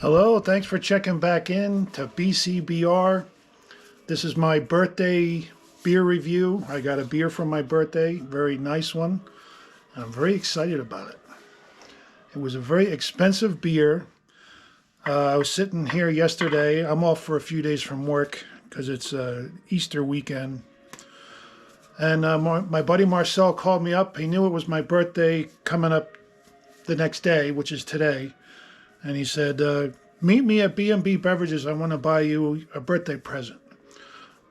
Hello, thanks for checking back in to BCBR. This is my birthday beer review. I got a beer for my birthday, very nice one. I'm very excited about it. It was a very expensive beer. I was sitting here yesterday. I'm off for a few days from work because it's Easter weekend. And my buddy Marcel called me up. He knew it was my birthday coming up the next day, which is today. And he said, meet me at B&B Beverages. I want to buy you a birthday present.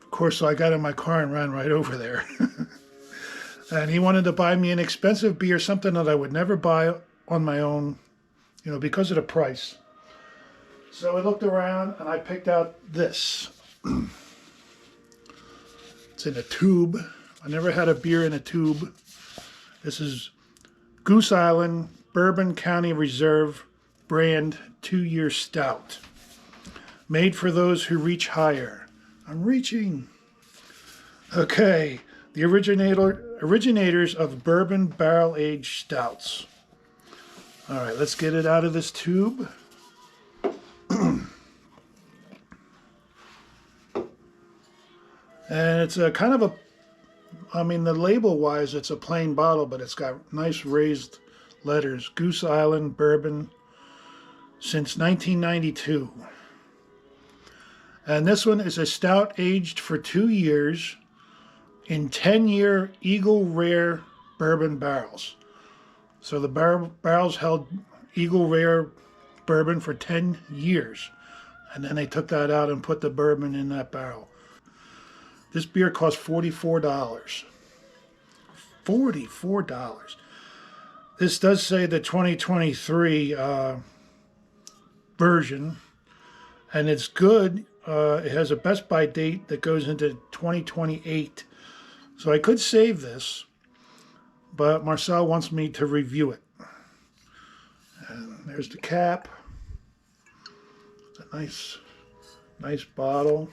Of course, so I got in my car and ran right over there. And he wanted to buy me an expensive beer, something that I would never buy on my own, because of the price. So I looked around and I picked out this. It's in a tube. I never had a beer in a tube. This is Goose Island Bourbon County Reserve brand 2-year stout. Made for those who reach higher. I'm reaching. Okay, the originators of bourbon barrel-aged stouts. All right, let's get it out of this tube. And it's a kind of a, the label-wise, it's a plain bottle, but it's got nice raised letters. Goose Island Bourbon since 1992. And this one is a stout aged for 2 years in 10-year Earle Rare bourbon barrels. So the barrels held Earle Rare bourbon for 10 years. And then they took that out and put the bourbon in that barrel. This beer cost $44. $44. This does say the 2023 version, and it's good. It has a best by date that goes into 2028. So I could save this, but Marcel wants me to review it. And there's the cap. It's a nice bottle.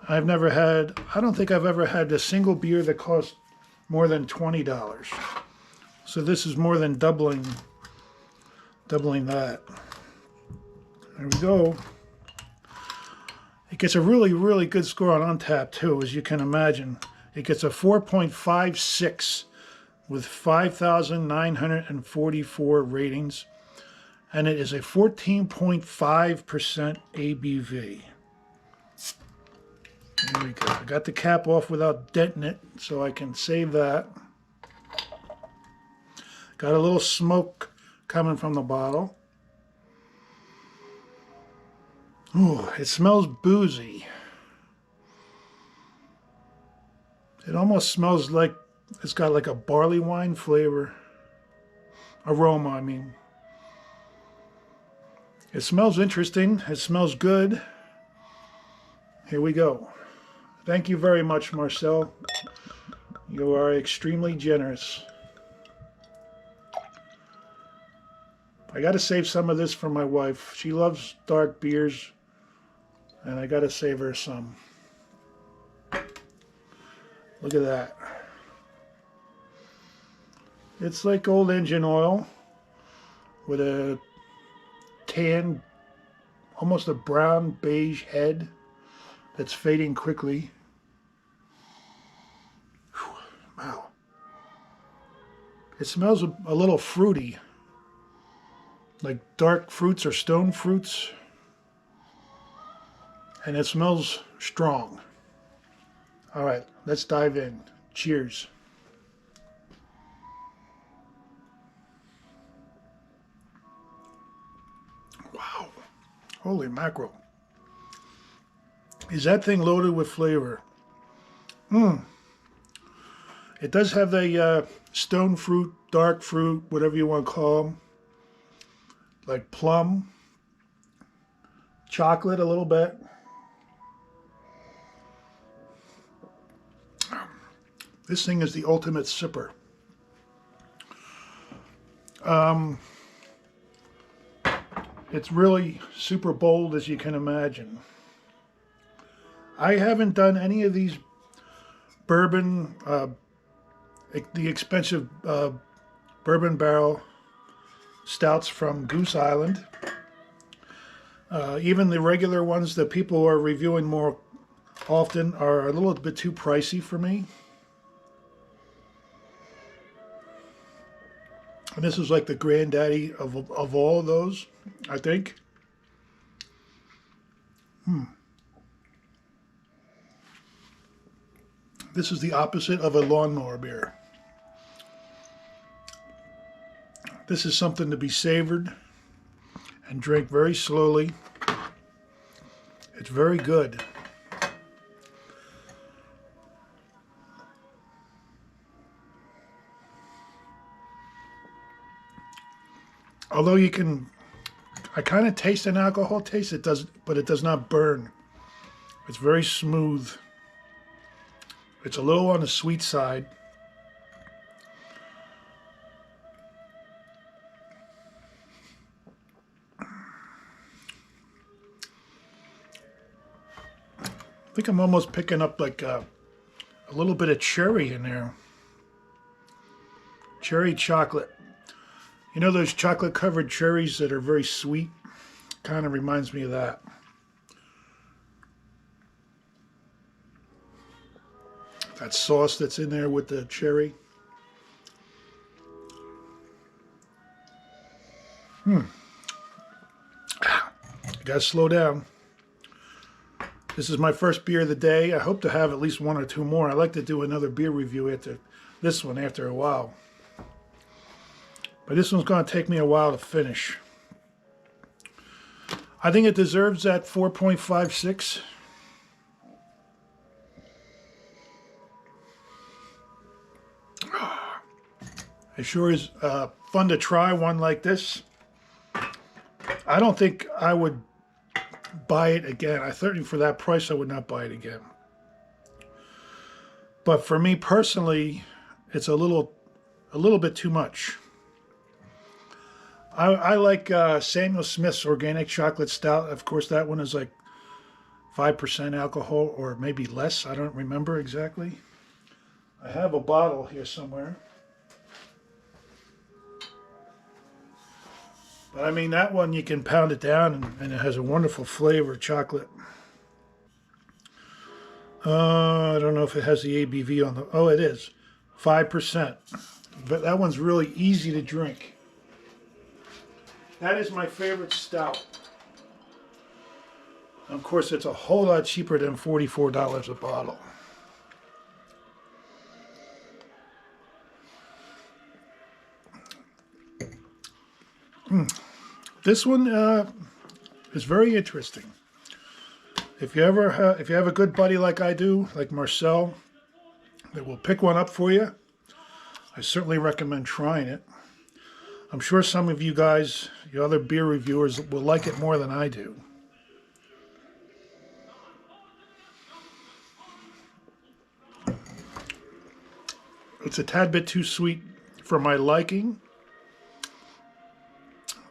I don't think I've ever had a single beer that cost more than $20. So this is more than doubling that. There we go. It gets a really, really good score on Untappd too, as you can imagine. It gets a 4.56 with 5,944 ratings, and it is a 14.5% ABV. There we go. I got the cap off without denting it, so I can save that. Got a little smoke coming from the bottle. Ooh, it smells boozy. It almost smells like it's got like a barley wine flavor. Aroma, I mean. It smells interesting. It smells good. Here we go. Thank you very much, Marcel. You are extremely generous. I got to save some of this for my wife. She loves dark beers, and I got to save her some. Look at that. It's like old engine oil with a tan, almost a brown beige head that's fading quickly. Whew, wow. It smells a little fruity, like dark fruits or stone fruits. And it smells strong. All right, let's dive in. Cheers. Wow. Holy mackerel. Is that thing loaded with flavor? It does have the stone fruit, dark fruit, whatever you want to call them. Like plum, chocolate a little bit. This thing is the ultimate sipper. It's really super bold, as you can imagine. I haven't done any of these bourbon, the expensive bourbon barrel stouts from Goose Island. Even the regular ones that people are reviewing more often are a little bit too pricey for me. And this is like the granddaddy of all of those, I think. This is the opposite of a lawnmower beer. This is something to be savored and drink very slowly. It's very good. Although I kind of taste an alcohol taste, but it does not burn. It's very smooth. It's a little on the sweet side. I think I'm almost picking up like a little bit of cherry in there. Cherry chocolate. You know those chocolate covered cherries that are very sweet? Kind of reminds me of that. That sauce that's in there with the cherry. You gotta slow down. This is my first beer of the day. I hope to have at least one or two more. I like to do another beer review after this one after a while. But this one's going to take me a while to finish. I think it deserves that 4.56. It sure is fun to try one like this. I don't think I would buy it again. I certainly, for that price, I would not buy it again. But for me personally, it's a little bit too much. I like Samuel Smith's Organic Chocolate Stout. Of course, that one is like 5% alcohol or maybe less. I don't remember exactly. I have a bottle here somewhere. But I mean, that one you can pound it down and it has a wonderful flavor, chocolate. I don't know if it has the ABV on the... Oh, it is. 5%. But that one's really easy to drink. That is my favorite stout. Of course, it's a whole lot cheaper than $44 a bottle. This one is very interesting. If you have a good buddy like I do, like Marcel, that will pick one up for you, I certainly recommend trying it. I'm sure some of you guys, you other beer reviewers, will like it more than I do. It's a tad bit too sweet for my liking,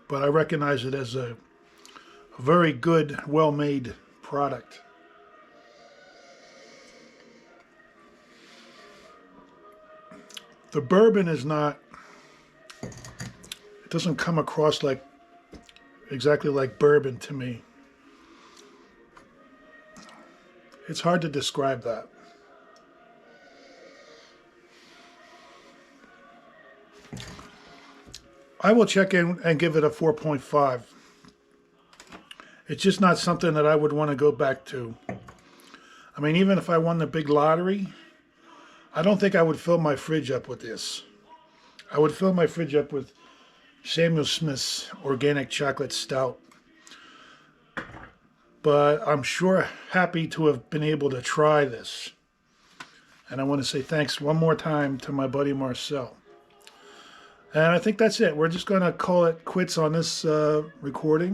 but I recognize it as a very good, well-made product. The bourbon is not... It doesn't come across like exactly like bourbon to me. It's hard to describe that. I will check in and give it a 4.5. It's just not something that I would want to go back to. I mean, even if I won the big lottery, I don't think I would fill my fridge up with this. I would fill my fridge up with Samuel Smith's Organic Chocolate Stout. But I'm sure happy to have been able to try this. And I want to say thanks one more time to my buddy Marcel. And I think that's it. We're just going to call it quits on this recording.